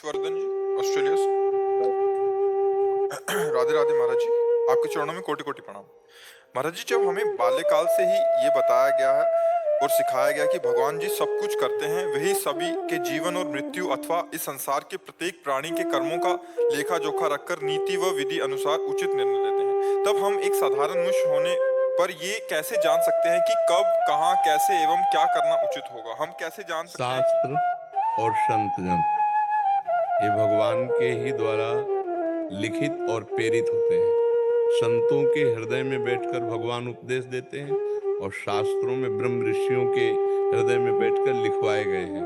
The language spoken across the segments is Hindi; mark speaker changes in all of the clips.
Speaker 1: हर्षवर्धन जी, ऑस्ट्रेलिया से। राधे राधे महाराज जी, आपके चरणों में कोटि कोटि प्रणाम। महाराज जी, जब हमें बाल्यकाल से ही ये बताया गया है और सिखाया गया कि भगवान जी सब कुछ करते हैं, वही सभी के जीवन और मृत्यु अथवा इस संसार के प्रत्येक प्राणी के कर्मों का लेखा जोखा रखकर नीति व विधि अनुसार उचित निर्णय लेते हैं, तब हम एक साधारण मनुष्य होने पर ये कैसे जान सकते हैं कि कब, कहाँ, कैसे एवं क्या करना उचित होगा? हम कैसे जान सकते हैं?
Speaker 2: शास्त्र और संतजन ये भगवान के ही द्वारा लिखित और प्रेरित होते हैं। संतों के हृदय में बैठकर भगवान उपदेश देते हैं और शास्त्रों में ब्रह्म ऋषियों के हृदय में बैठकर लिखवाए गए हैं।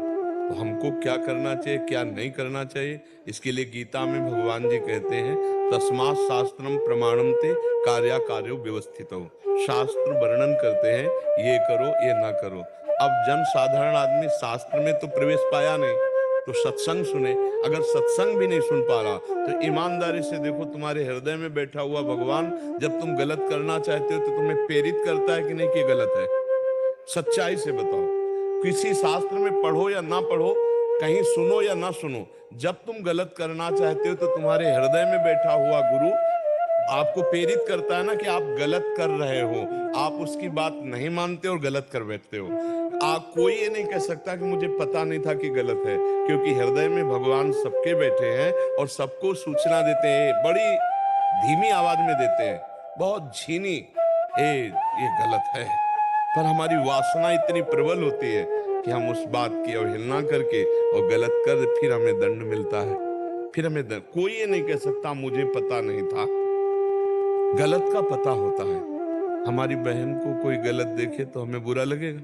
Speaker 2: तो हमको क्या करना चाहिए, क्या नहीं करना चाहिए, इसके लिए गीता में भगवान जी कहते हैं, तस्मात् शास्त्रम प्रमाणम ते कार्या कार्यो व्यवस्थितो। शास्त्र वर्णन करते हैं ये करो ये ना करो। अब जन साधारण आदमी शास्त्र में तो प्रवेश पाया नहीं, तो सत्संग सुने। अगर सत्संग भी नहीं सुन पा रहा तो ईमानदारी से देखो, तुम्हारे हृदय में बैठा हुआ भगवान जब तुम गलत करना चाहते हो तो तुम्हें प्रेरित करता है कि नहीं कि गलत है? सच्चाई से बताओ। किसी शास्त्र में पढ़ो या ना पढ़ो, कहीं सुनो या ना सुनो, जब तुम गलत करना चाहते हो तो तुम्हारे हृदय में बैठा हुआ गुरु आपको प्रेरित करता है ना कि आप गलत कर रहे हो। आप उसकी बात नहीं मानते और गलत कर बैठते हो। आप कोई ये नहीं कह सकता कि मुझे पता नहीं था कि गलत है, क्योंकि हृदय में भगवान सबके बैठे हैं और सबको सूचना देते हैं। बड़ी धीमी आवाज में देते हैं, बहुत झीनी, ये गलत है। पर हमारी वासना इतनी प्रबल होती है कि हम उस बात की अवहेलना करके और गलत कर फिर हमें दंड मिलता है। फिर हमें कोई ये नहीं कह सकता मुझे पता नहीं था। गलत का पता होता है। हमारी बहन को कोई गलत देखे तो हमें बुरा लगेगा,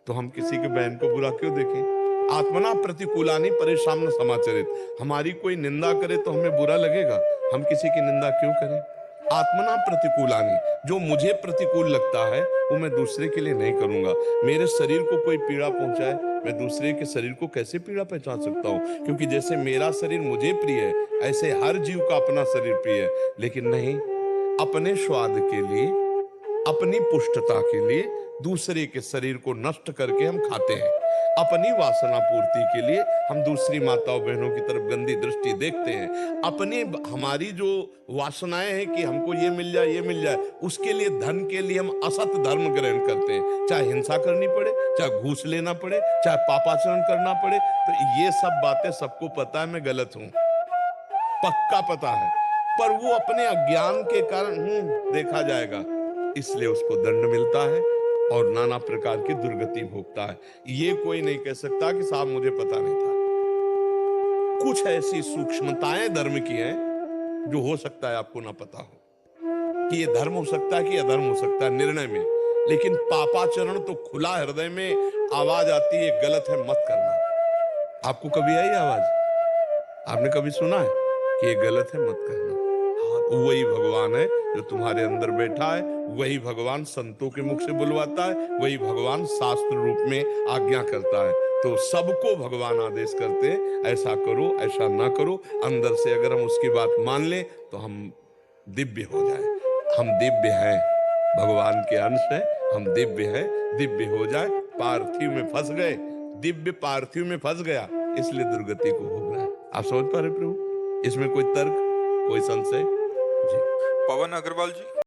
Speaker 2: तो हम किसी के बहन को बुरा क्यों देखें? आत्मना प्रतिकूलानि परेशान समाचरित। हमारी कोई निंदा करे तो हमें बुरा लगेगा, हम किसी की निंदा क्यों करें? आत्मना प्रतिकूलानि, जो मुझे प्रतिकूल लगता है वो मैं दूसरे के लिए नहीं करूंगा। मेरे शरीर को कोई पीड़ा पहुंचाए, मैं दूसरे के शरीर को कैसे पीड़ा पहुंचा सकता हूं? क्योंकि जैसे मेरा शरीर मुझे प्रिय है, ऐसे हर जीव का अपना शरीर प्रिय है। लेकिन नहीं, अपने स्वाद के लिए, अपनी पुष्टता के लिए दूसरे के शरीर को नष्ट करके हम खाते हैं। अपनी वासना पूर्ति के लिए हम दूसरी माताओं बहनों की तरफ गंदी दृष्टि देखते हैं। अपनी हमारी जो वासनाएं हैं कि हमको ये मिल जाए, ये मिल जाए, उसके लिए, धन के लिए हम असत धर्म ग्रहण करते हैं। चाहे हिंसा करनी पड़े, चाहे घूस लेना पड़े, चाहे पापाचरण करना पड़े। तो ये सब बातें सबको पता है मैं गलत हूं, पक्का पता है, पर वो अपने अज्ञान के कारण देखा जाएगा, इसलिए उसको दंड मिलता है और नाना प्रकार की दुर्गति भोगता है। ये कोई नहीं कह सकता कि साहब मुझे पता नहीं था। कुछ ऐसी सूक्ष्मताएं धर्म की हैं जो हो सकता है आपको ना पता हो कि ये धर्म हो सकता है कि अधर्म हो सकता है निर्णय में। लेकिन पापाचरण तो खुला हृदय में आवाज आती है, गलत है मत करना। आपको कभी आई आवाज? आपने कभी सुना है कि ये गलत है मत करना? हाँ, वही भगवान है जो तुम्हारे अंदर बैठा है, वही भगवान संतों के मुख से बुलवाता है, वही भगवान शास्त्र रूप में आज्ञा करता है। तो सबको भगवान आदेश करते हैं, ऐसा करो, ऐसा ना करो। अंदर से अगर हम उसकी बात मान लें तो हम दिव्य हो जाए। हम दिव्य हैं, भगवान के अंश है, हम दिव्य हैं, दिव्य हो जाए। पार्थिव में फंस गए, दिव्य पार्थिव में फंस गया, इसलिए दुर्गति को भोग रहा है। आप समझ पा रहे प्रभु? इसमें कोई तर्क, कोई संशय? जी।
Speaker 1: पवन अग्रवाल जी,